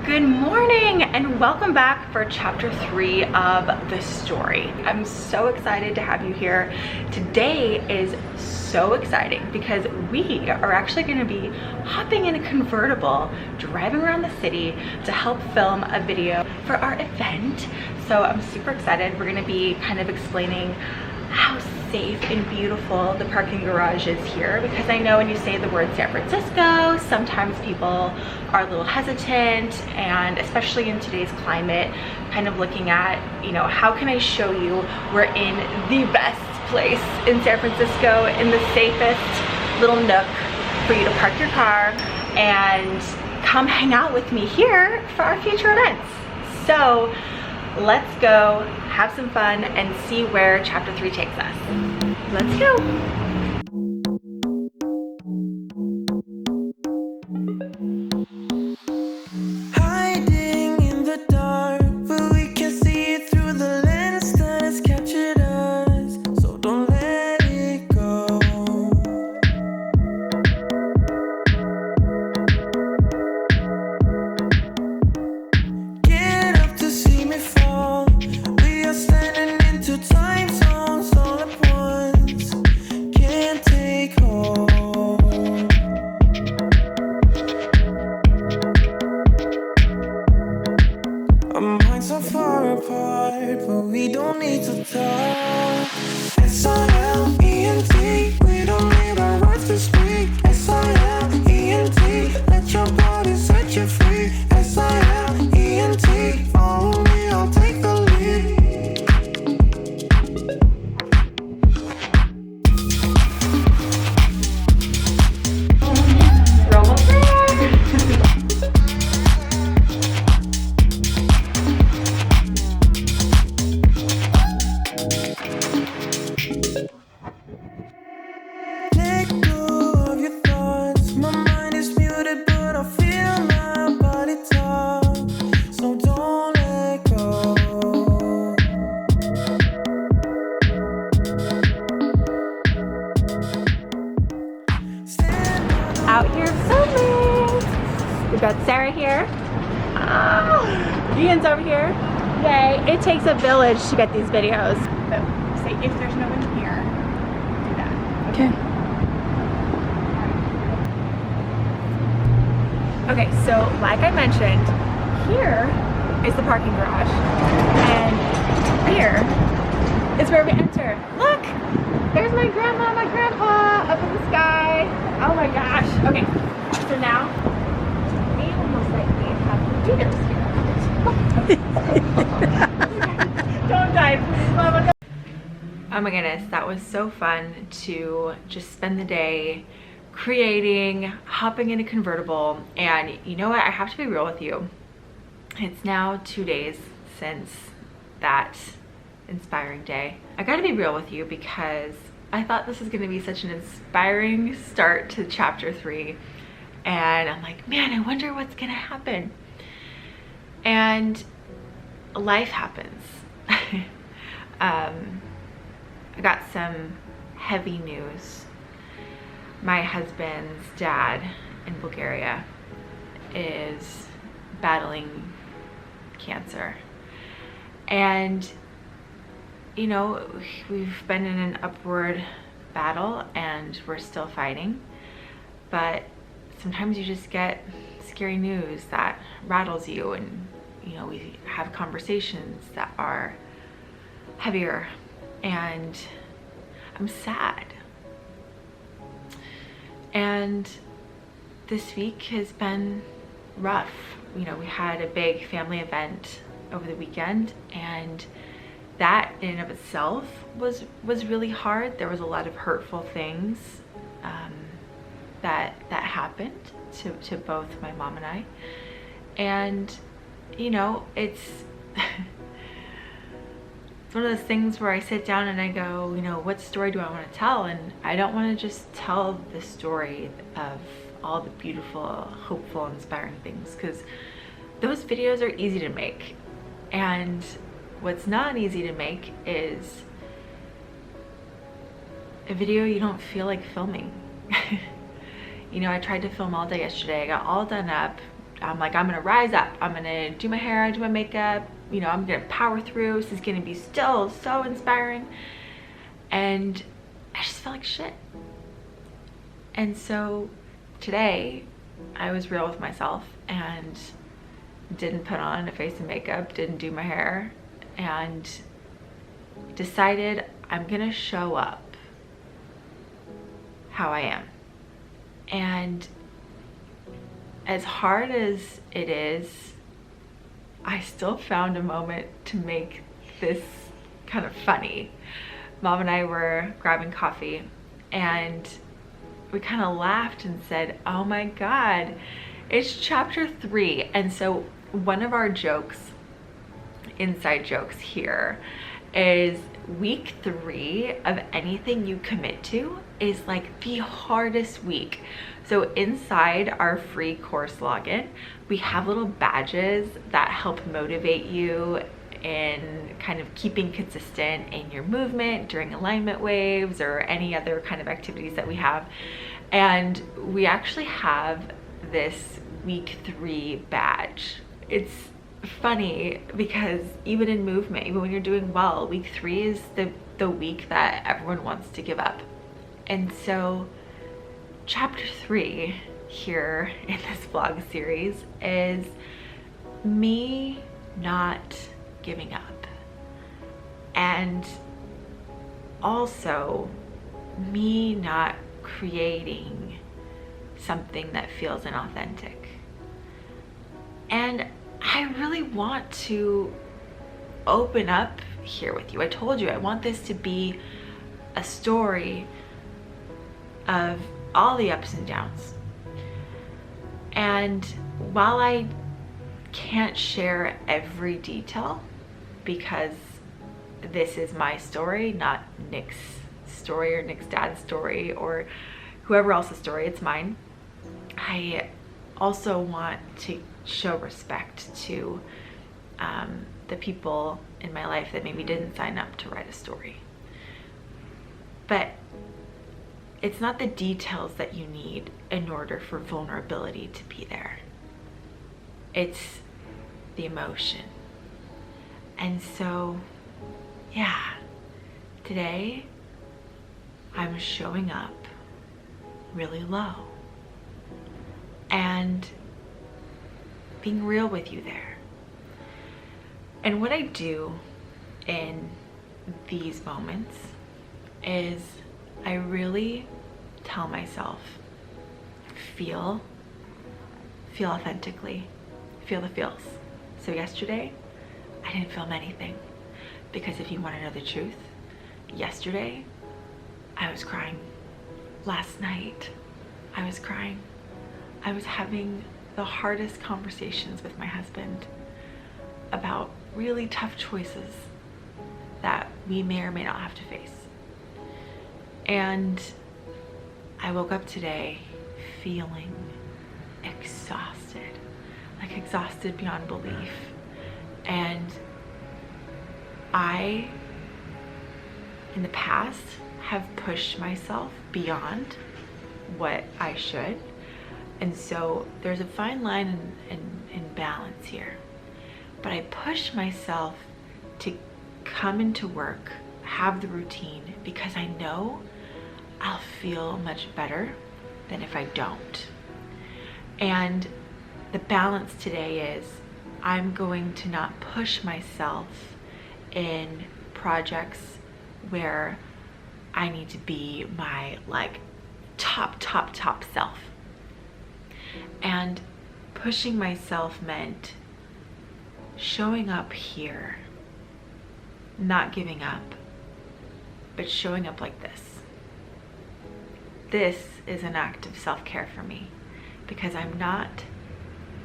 Good morning and welcome back for chapter 3 of the story. I'm so excited to have you here. Today is so exciting because we are actually going to be hopping in a convertible, driving around the city to help film a video for our event. So I'm super excited. We're going to be kind of explaining how safe and beautiful the parking garage is here, because I know when you say the word San Francisco, sometimes people are a little hesitant, and especially in today's climate, kind of looking at, how can I show you we're in the best place in San Francisco, in the safest little nook for you to park your car and come hang out with me here for our future events. So let's go have some fun and see where chapter 3 takes us. Let's go. Hiding in the dark, but we can see it through the lens that has captured us. So don't let it go. Get up to see me fall. We are standing into time zones all at once. Can't take hold. Our minds are far apart, but we don't need to talk. S-I-L-E-N-T, we don't need our words to speak. S-I-L-E-N-T, let your body set you free. S-I-L-E-N-T, follow me, I'll take the lead. We're almost there. Let go of your thoughts. My mind is muted, but I feel my body talk. So don't let go. Out here filming. We've got Sarah here. Oh, Ian's over here. Yay. It takes a village to get these videos. So say if there's no one here, do that. Okay. Okay, so like I mentioned, here is the parking garage, and here is where we enter. Look, there's my grandma, my grandpa up in the sky. Oh my gosh. Okay, so now we almost likely have computers here. Don't die, please, Mama. Oh my goodness, that was so fun to just spend the day creating, hopping in a convertible. And you know what, I have to be real with you. It's now 2 days since that inspiring day. I gotta be real with you because I thought this was gonna be such an inspiring start to chapter 3. And I'm like, man, I wonder what's gonna happen. And life happens. I got some heavy news. My husband's dad in Bulgaria is battling cancer. And, we've been in an upward battle and we're still fighting. But sometimes you just get scary news that rattles you, and, we have conversations that are heavier, and I'm sad. And this week has been rough. We had a big family event over the weekend, and that in and of itself was really hard. There was a lot of hurtful things that happened to both my mom and I. And it's it's one of those things where I sit down and I go, what story do I want to tell? And I don't want to just tell the story of all the beautiful, hopeful, inspiring things, because those videos are easy to make. And what's not easy to make is a video you don't feel like filming. I tried to film all day yesterday. I got all done up. I'm like, I'm gonna rise up. I'm gonna do my hair, do my makeup, you know, I'm gonna power through. This is gonna be still so inspiring. And I just felt like shit. And so today I was real with myself and didn't put on a face and makeup, didn't do my hair, and decided I'm gonna show up how I am. And as hard as it is, I still found a moment to make this kind of funny. Mom and I were grabbing coffee and we kind of laughed and said, oh my God, it's chapter 3. And so one of our jokes, inside jokes here, is week 3 of anything you commit to is like the hardest week. So inside our free course login, we have little badges that help motivate you in kind of keeping consistent in your movement during alignment waves or any other kind of activities that we have. And we actually have this week 3 badge. It's funny because even in movement, even when you're doing well, week 3 is the week that everyone wants to give up. And so chapter 3 here in this vlog series is me not giving up, and also me not creating something that feels inauthentic. And I really want to open up here with you. I told you I want this to be a story of all the ups and downs. And while I can't share every detail because this is my story, not Nick's story or Nick's dad's story or whoever else's story, it's mine. I also want to show respect to the people in my life that maybe didn't sign up to write a story. But it's not the details that you need in order for vulnerability to be there. It's the emotion. And so, yeah, today I'm showing up really low and being real with you there. And what I do in these moments is I really tell myself, feel authentically, feel the feels. So yesterday, I didn't film anything because if you want to know the truth, yesterday, I was crying. Last night, I was crying. I was having the hardest conversations with my husband about really tough choices that we may or may not have to face. And I woke up today feeling exhausted, like exhausted beyond belief. And I, in the past, have pushed myself beyond what I should. And so there's a fine line in balance here. But I push myself to come into work, have the routine, because I know I'll feel much better than if I don't. And the balance today is I'm going to not push myself in projects where I need to be my like top self. And pushing myself meant showing up here, not giving up, but showing up like this. This is an act of self-care for me because I'm not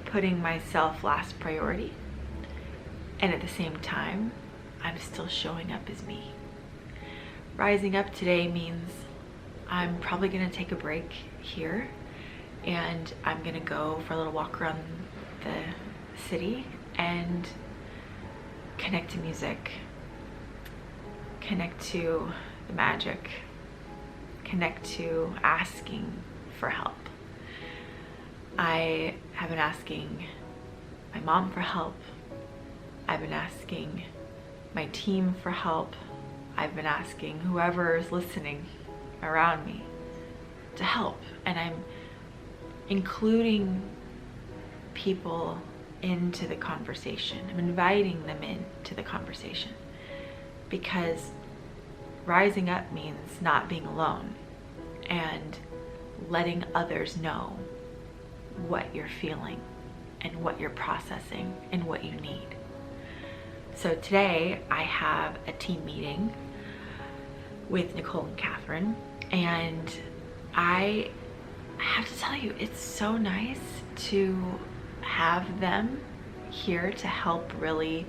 putting myself last priority, and at the same time, I'm still showing up as me. Rising up today means I'm probably gonna take a break here and I'm gonna go for a little walk around the city and connect to music, connect to the magic, connect to asking for help. I have been asking my mom for help. I've been asking my team for help. I've been asking whoever is listening around me to help. And I'm including people into the conversation. I'm inviting them into the conversation, because rising up means not being alone and letting others know what you're feeling and what you're processing and what you need. So today I have a team meeting with Nicole and Catherine, and I have to tell you, it's so nice to have them here to help really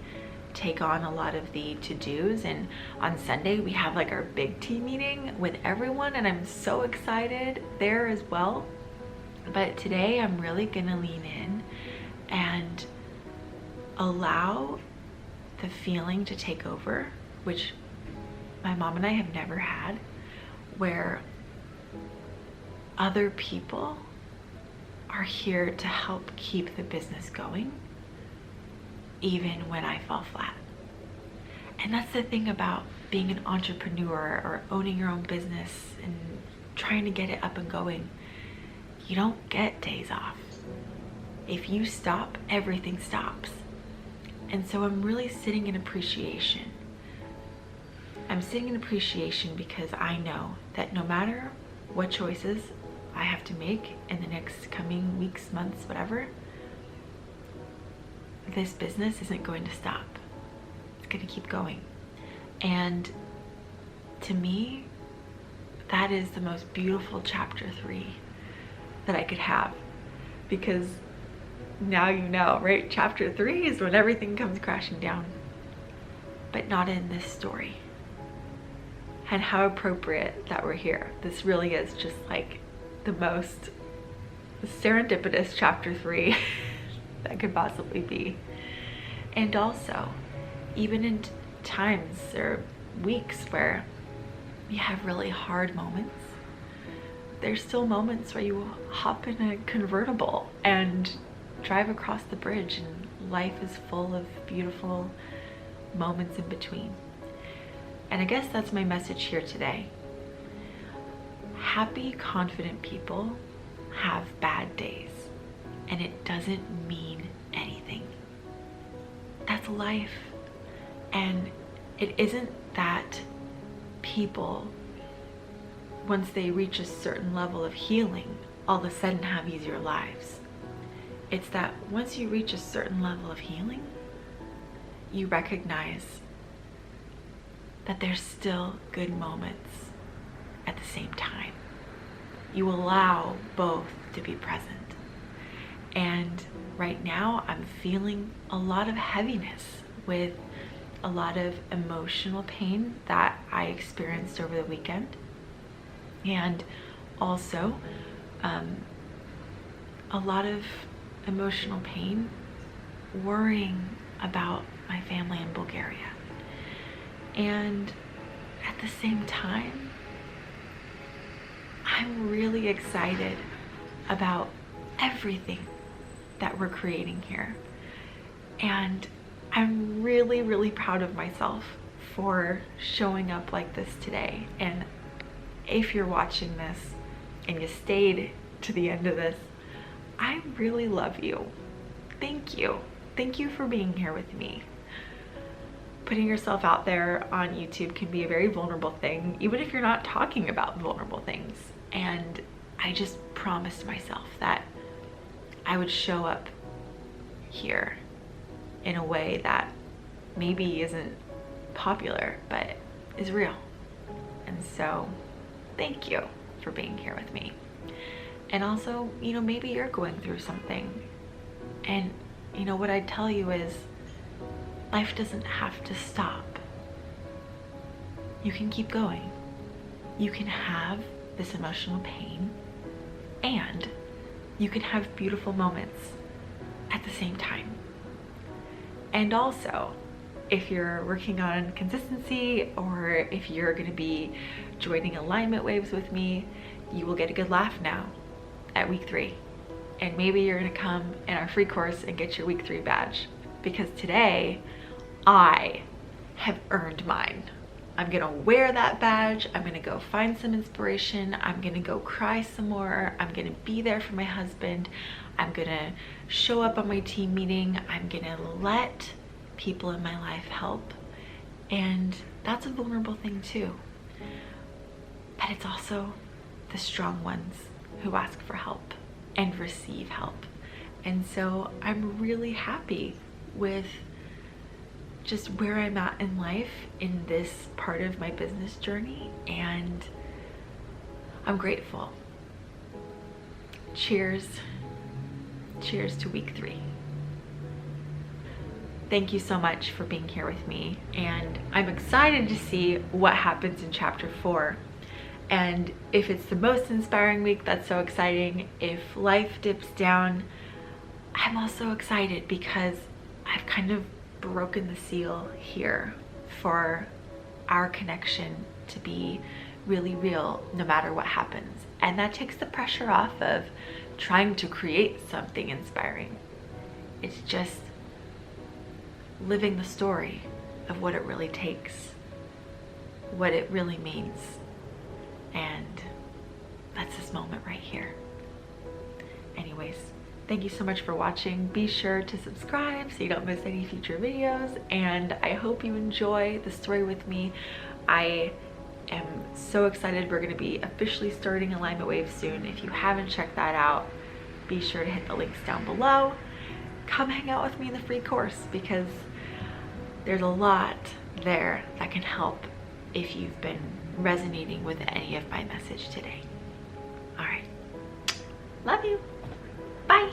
take on a lot of the to-dos. And on Sunday we have like our big team meeting with everyone, and I'm so excited there as well. But today I'm really gonna lean in and allow the feeling to take over, which my mom and I have never had, where other people are here to help keep the business going even when I fall flat. And that's the thing about being an entrepreneur or owning your own business and trying to get it up and going. You don't get days off. If you stop, everything stops. And so I'm really sitting in appreciation. I'm sitting in appreciation because I know that no matter what choices I have to make in the next coming weeks, months, whatever, this business isn't going to stop. It's going to keep going. And to me, that is the most beautiful chapter 3 that I could have, because now you know, right? Chapter 3 is when everything comes crashing down, but not in this story. And how appropriate that we're here. This really is just like the most serendipitous chapter 3 that could possibly be. And also, even in times or weeks where you have really hard moments, there's still moments where you hop in a convertible and drive across the bridge, and life is full of beautiful moments in between. And I guess that's my message here today. Happy, confident people have bad days, and it doesn't mean anything. That's life. And it isn't that people, once they reach a certain level of healing, all of a sudden have easier lives. It's that once you reach a certain level of healing, you recognize that there's still good moments at the same time. You allow both to be present. And right now I'm feeling a lot of heaviness with a lot of emotional pain that I experienced over the weekend, and also a lot of emotional pain worrying about my family in Bulgaria. And at the same time, I'm really excited about everything that we're creating here. And I'm really, really proud of myself for showing up like this today. And if you're watching this and you stayed to the end of this, I really love you. Thank you. Thank you for being here with me. Putting yourself out there on YouTube can be a very vulnerable thing, even if you're not talking about vulnerable things. And I just promised myself that I would show up here in a way that maybe isn't popular, but is real. And so thank you for being here with me. And also, you know, maybe you're going through something, and you know, what I tell you is life doesn't have to stop. You can keep going. You can have this emotional pain, and you can have beautiful moments at the same time. And also, if you're working on consistency, or if you're going to be joining alignment waves with me, you will get a good laugh now at week 3. and maybe you're gonna come in our free course and get your week 3 badge, because today I have earned mine. I'm gonna wear that badge. I'm gonna go find some inspiration. I'm gonna go cry some more. I'm gonna be there for my husband. I'm gonna show up on my team meeting. I'm gonna let people in my life help. And that's a vulnerable thing too. But it's also the strong ones who ask for help and receive help. And so I'm really happy with just where I'm at in life in this part of my business journey, and I'm grateful. Cheers. Cheers to week 3. Thank you so much for being here with me, and I'm excited to see what happens in chapter 4. And if it's the most inspiring week, that's so exciting. If life dips down, I'm also excited because I've kind of broken the seal here for our connection to be really real no matter what happens. And that takes the pressure off of trying to create something inspiring. It's just living the story of what it really takes, what it really means. And that's this moment right here. Anyways, thank you so much for watching. Be sure to subscribe so you don't miss any future videos, and I hope you enjoy the story with me. I am so excited. We're going to be officially starting Alignment Wave soon. If you haven't checked that out, be sure to hit the links down below. Come hang out with me in the free course, because there's a lot there that can help if you've been resonating with any of my message today. All right. Love you. Bye.